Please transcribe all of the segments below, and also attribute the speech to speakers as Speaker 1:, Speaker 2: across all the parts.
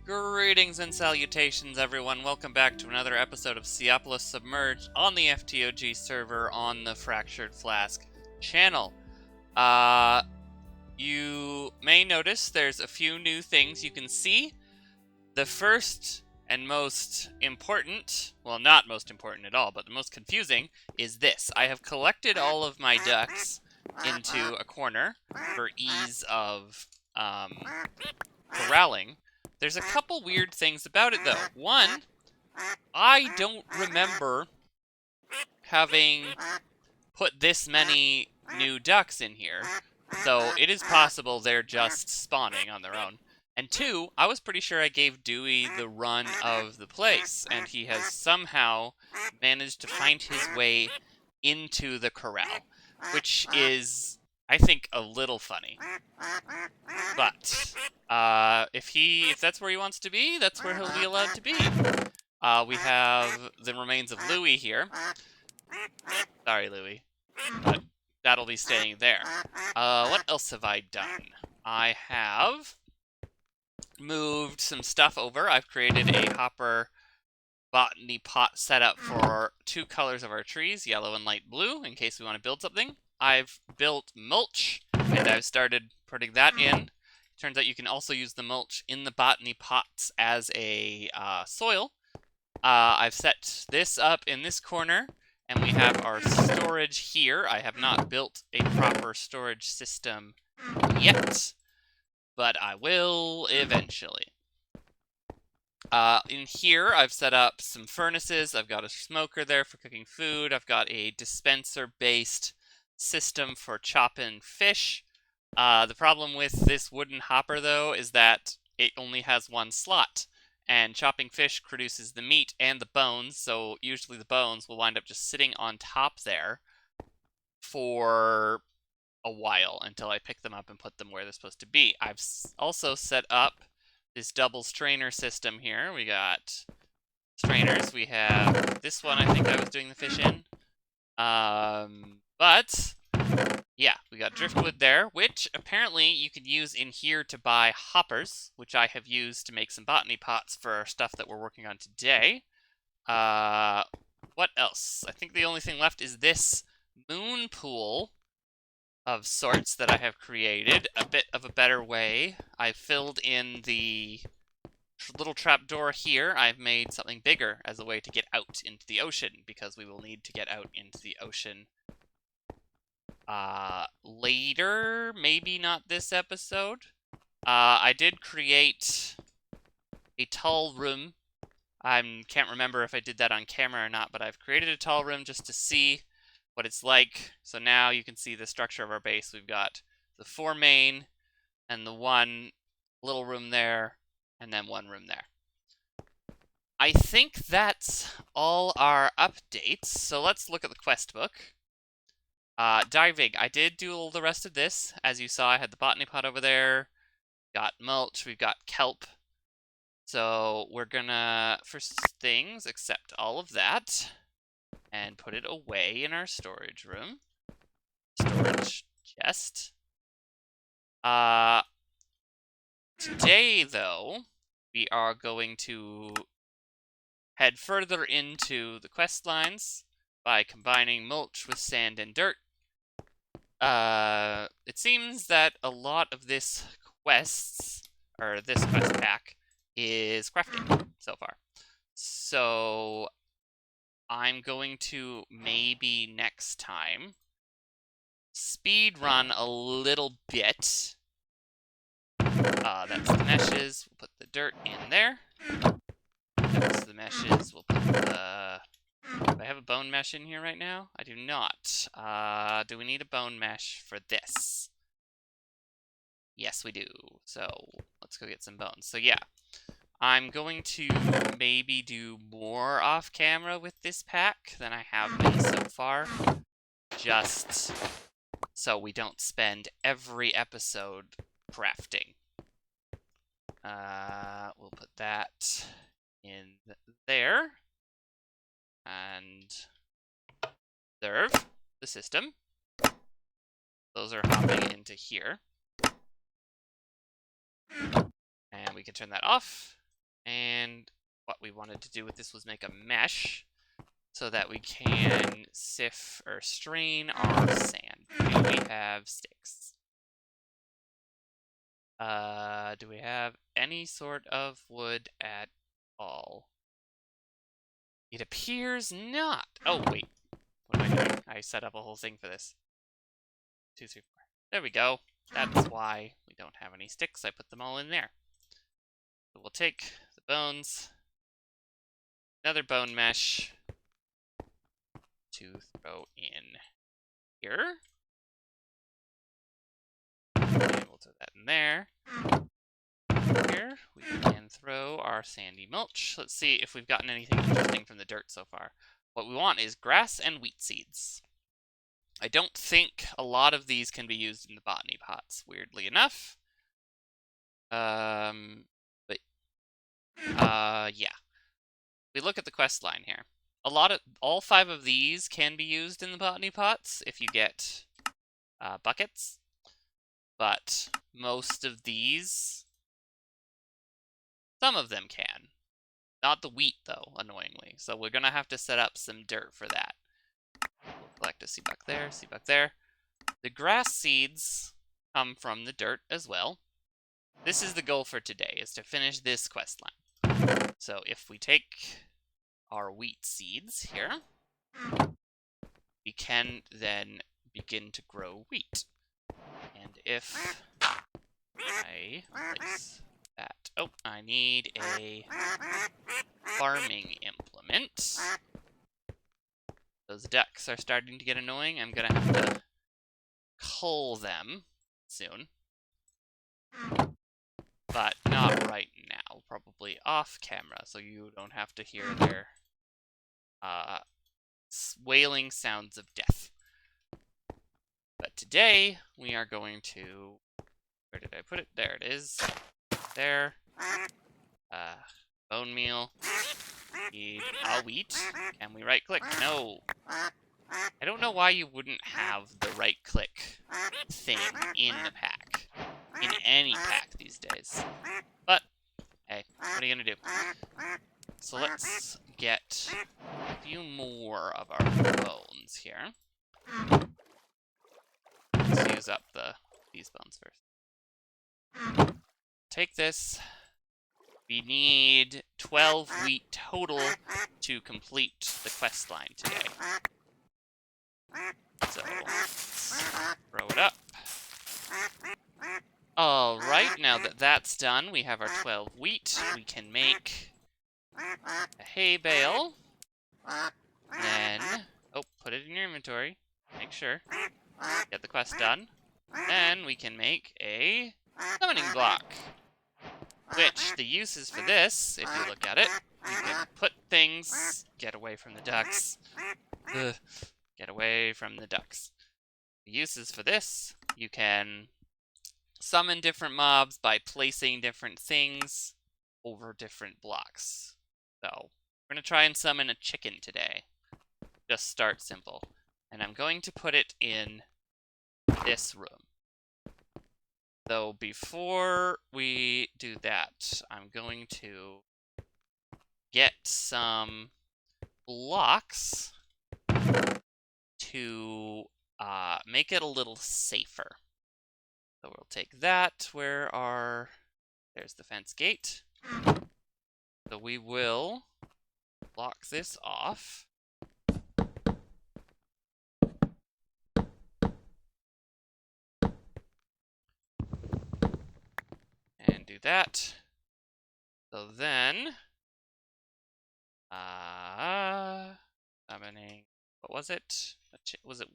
Speaker 1: Greetings and salutations, everyone. Welcome back to another episode of Seaopolis Submerged on the FTOG server on the Fractured Flask channel. You may notice there's a few new things you can see. The first and most important, well, not most important at all, but the most confusing is this. I have collected all of my ducks into a corner for ease of corralling. There's a couple weird things about it, though. One, I don't remember having put this many new ducks in here, so it is possible they're just spawning on their own. And two, I was pretty sure I gave Dewey the run of the place, and he has somehow managed to find his way into the corral, which is, I think, a little funny. But if that's where he wants to be, that's where he'll be allowed to be. We have the remains of Louie here. Sorry, Louie, but that'll be staying there. What else have I done? I have moved some stuff over. I've created a hopper botany pot setup for two colors of our trees, yellow and light blue, in case we want to build something. I've built mulch, and I've started putting that in. Turns out you can also use the mulch in the botany pots as a soil. I've set this up in this corner, and we have our storage here. I have not built a proper storage system yet, but I will eventually. In here, I've set up some furnaces. I've got a smoker there for cooking food. I've got a dispenser-based system for chopping fish. The problem with this wooden hopper, though, is that it only has one slot, and chopping fish produces the meat and the bones, so usually the bones will wind up just sitting on top there for a while until I pick them up and put them where they're supposed to be. I've also set up this double strainer system here. We got strainers. We have this one I think I was doing the fish in. But yeah, we got driftwood there, which apparently you can use in here to buy hoppers, which I have used to make some botany pots for stuff that we're working on today. What else? I think the only thing left is this moon pool of sorts that I have created a bit of a better way. I filled in the little trapdoor here. I've made something bigger as a way to get out into the ocean, because we will need to get out into the ocean later, maybe not this episode. I did create a tall room. I can't remember if I did that on camera or not, but I've created a tall room just to see what it's like. So now you can see the structure of our base. We've got the 4 main and the 1 little room there, and then 1 room there. I think that's all our updates. So let's look at the quest book. Diving. I did do all the rest of this. As you saw, I had the botany pot over there. Got mulch. We've got kelp. So we're gonna, first things, accept all of that and put it away in our storage room. Storage chest. Today, though, we are going to head further into the quest lines by combining mulch with sand and dirt. It seems that a lot of this quest pack is crafting so far. So I'm going to maybe next time speed run a little bit. That's the meshes. We'll put the dirt in there. That's the meshes. We'll put the... Do I have a bone mesh in here right now? I do not. Do we need a bone mesh for this? Yes, we do. So let's go get some bones. So yeah, I'm going to maybe do more off camera with this pack than I have been so far, just so we don't spend every episode crafting. We'll put that in there and observe the system. Those are hopping into here. And we can turn that off. And what we wanted to do with this was make a mesh so that we can sift or strain our sand. Do we have sticks? Do we have any sort of wood at all? It appears not. Oh, wait. What am I doing? I set up a whole thing for this. 2, 3, 4. There we go. That's why we don't have any sticks. I put them all in there. So we'll take the bones, another bone mesh to throw in here. And we'll throw that in there. Here we can throw our sandy mulch. Let's see if we've gotten anything interesting from the dirt so far. What we want is grass and wheat seeds. I don't think a lot of these can be used in the botany pots, weirdly enough. Yeah. We look at the quest line here. All 5 of these can be used in the botany pots if you get buckets. But most of these, some of them can. Not the wheat, though, annoyingly. So we're going to have to set up some dirt for that. We'll collect a seed buck there, seed buck there. The grass seeds come from the dirt as well. This is the goal for today, is to finish this quest line. So if we take our wheat seeds here, we can then begin to grow wheat. And if I place that... Oh, I need a farming implement. Those ducks are starting to get annoying. I'm going to have to cull them soon. But not right now. Probably off camera, so you don't have to hear their wailing sounds of death. But today, we are going to... Where did I put it? There it is. There. Bone meal. Need a wheat. Can we right-click? No. I don't know why you wouldn't have the right-click thing in the pack. In any pack these days. But, hey, what are you gonna do? So let's get a few more of our bones here. Let's use up these bones first. Take this. We need 12 wheat total to complete the quest line today. So, let's throw it up. Alright, now that that's done, we have our 12 wheat. We can make a hay bale. Then, put it in your inventory. Make sure. Get the quest done. Then we can make a summoning block. Which, the uses for this, if you look at it, you can put things... Get away from the ducks. Ugh. Get away from the ducks. The uses for this, you can summon different mobs by placing different things over different blocks. So, we're going to try and summon a chicken today. Just start simple. And I'm going to put it in this room. Though before we do that, I'm going to get some blocks to make it a little safer. So we'll take that. There's the fence gate. So we will block this off. And do that. So then, summoning, what was it? Was it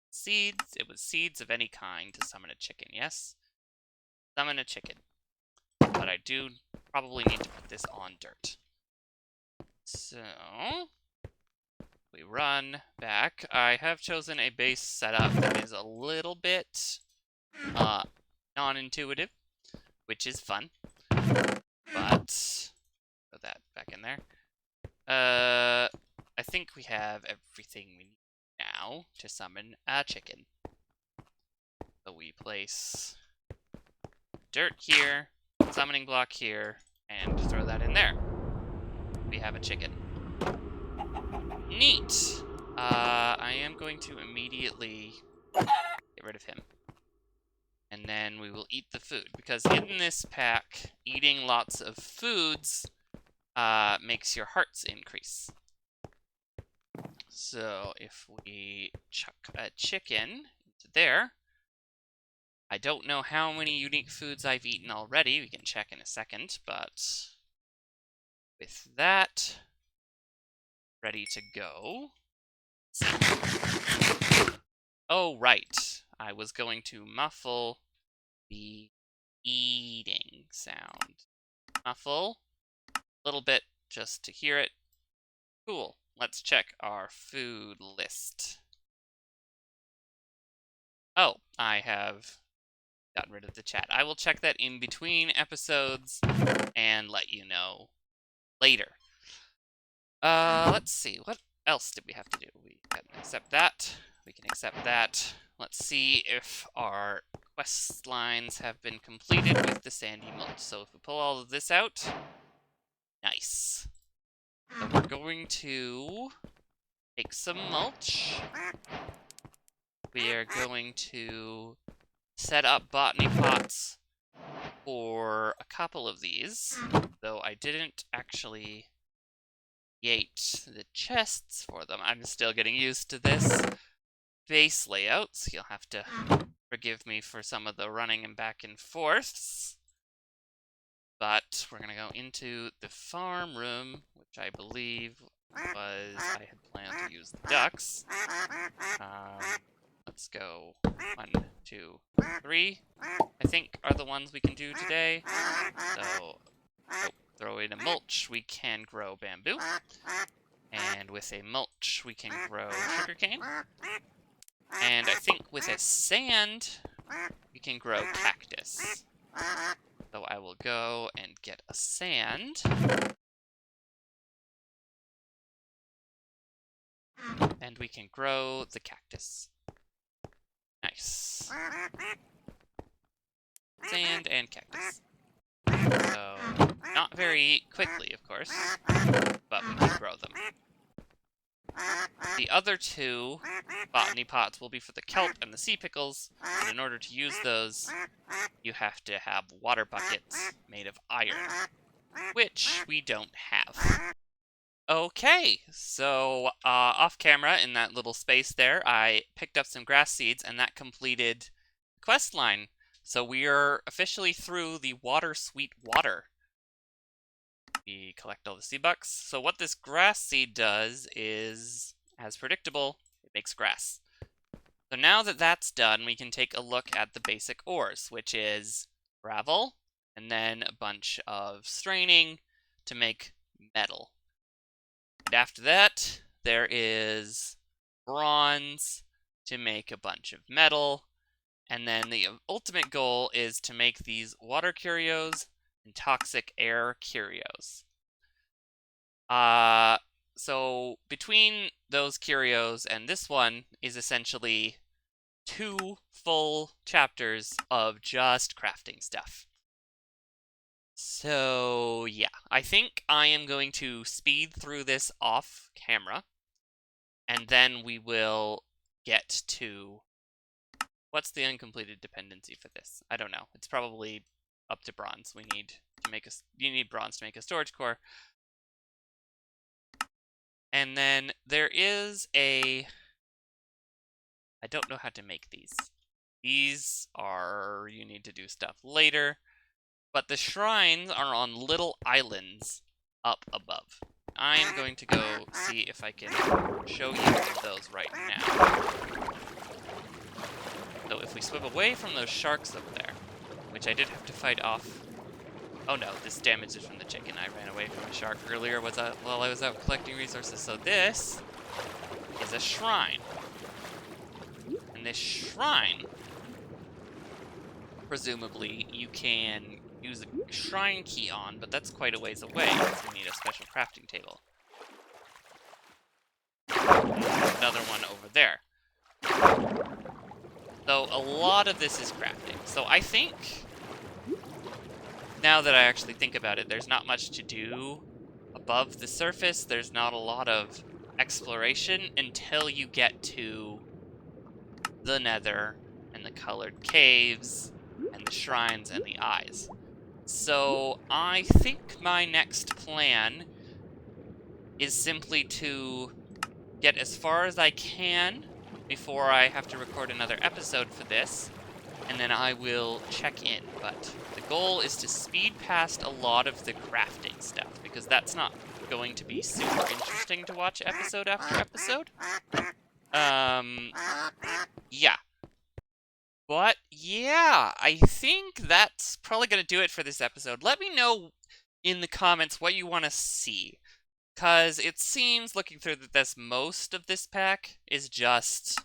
Speaker 1: seeds? It was seeds of any kind to summon a chicken, yes? Summon a chicken. But I do probably need to put this on dirt. So, we run back. I have chosen a base setup that is a little bit non-intuitive, which is fun. But, put that back in there. I think we have everything we need now to summon a chicken. So we place dirt here, summoning block here, and throw that in there. there. We have a chicken. Neat! I am going to immediately get rid of him. And then we will eat the food, because in this pack, eating lots of foods makes your hearts increase. So if we chuck a chicken into there, I don't know how many unique foods I've eaten already. We can check in a second, but with that ready to go. Oh, right. I was going to muffle the eating sound. Muffle a little bit just to hear it. Cool. Let's check our food list. Oh, I have gotten rid of the chat. I will check that in between episodes and let you know later. Let's see. What else did we have to do? We can accept that. We can accept that. Let's see if our quest lines have been completed with the sandy mulch. So if we pull all of this out, nice. So we're going to take some mulch. We are going to set up botany pots for a couple of these, though I didn't actually create the chests for them. I'm still getting used to this base layout, so you'll have to forgive me for some of the running and back and forths. But we're going to go into the farm room, which I believe was I had planned to use the ducks. Let's go 1, 2, 3. I think are the ones we can do today. So, throw in a mulch, we can grow bamboo. And with a mulch, we can grow sugarcane. And I think with a sand, we can grow cactus. So I will go and get a sand. And we can grow the cactus. Nice. Sand and cactus. So, not very quickly, of course, but we can grow them. The other two botany pots will be for the kelp and the sea pickles, and in order to use those, you have to have water buckets made of iron, which we don't have. Okay, so off camera in that little space there, I picked up some grass seeds, and that completed the quest line. So we are officially through the water sweet water. We collect all the sea bucks. So what this grass seed does is, as predictable, it makes grass. So now that that's done, we can take a look at the basic ores, which is gravel, and then a bunch of straining to make metal. And after that, there is bronze to make a bunch of metal. And then the ultimate goal is to make these water curios and toxic air curios. So between those curios and this one is essentially 2 full chapters of just crafting stuff. So yeah, I think I am going to speed through this off camera, and then we will get to what's the uncompleted dependency for this? I don't know. It's probably up to bronze. You need bronze to make a storage core. And then there is I don't know how to make these. These are, you need to do stuff later. But the shrines are on little islands up above. I am going to go see if I can show you one of those right now. So if we swim away from those sharks up there, which I did have to fight off. Oh no, this damage is from the chicken. I ran away from a shark earlier while I was out collecting resources. So this is a shrine. And this shrine, presumably, you can use a shrine key on, but that's quite a ways away, because we need a special crafting table. Another one over there. So a lot of this is crafting. So I think now that I actually think about it, there's not much to do above the surface. There's not a lot of exploration until you get to the Nether and the colored caves and the shrines and the eyes. So I think my next plan is simply to get as far as I can before I have to record another episode for this, and then I will check in. But the goal is to speed past a lot of the crafting stuff, because that's not going to be super interesting to watch episode after episode. Yeah. But, yeah, I think that's probably going to do it for this episode. Let me know in the comments what you want to see. Because it seems, looking through this, most of this pack is just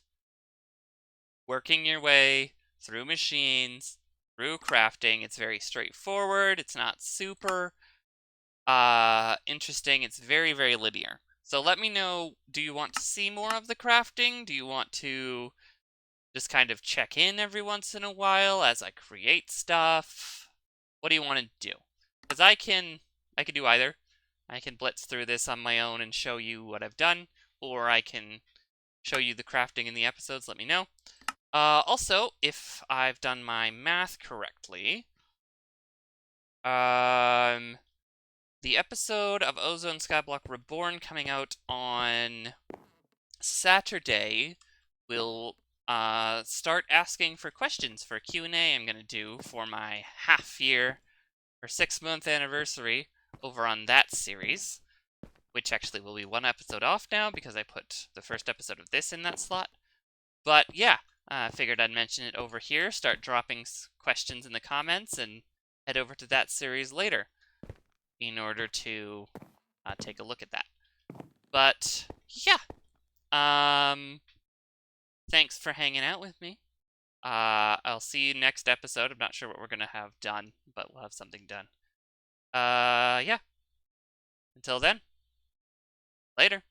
Speaker 1: working your way through machines, through crafting. It's very straightforward. It's not super interesting. It's very, very linear. So let me know, do you want to see more of the crafting? Do you want to just kind of check in every once in a while as I create stuff? What do you want to do? Because I can do either. I can blitz through this on my own and show you what I've done, or I can show you the crafting in the episodes. Let me know. Also, if I've done my math correctly, the episode of Ozone Skyblock Reborn coming out on Saturday will start asking for questions for Q&A I'm going to do for my half-year or 6-month anniversary over on that series, which actually will be one episode off now because I put the first episode of this in that slot. But yeah, I figured I'd mention it over here, start dropping questions in the comments, and head over to that series later in order to take a look at that. But yeah, thanks for hanging out with me. I'll see you next episode. I'm not sure what we're going to have done, but we'll have something done. Yeah. Until then, later.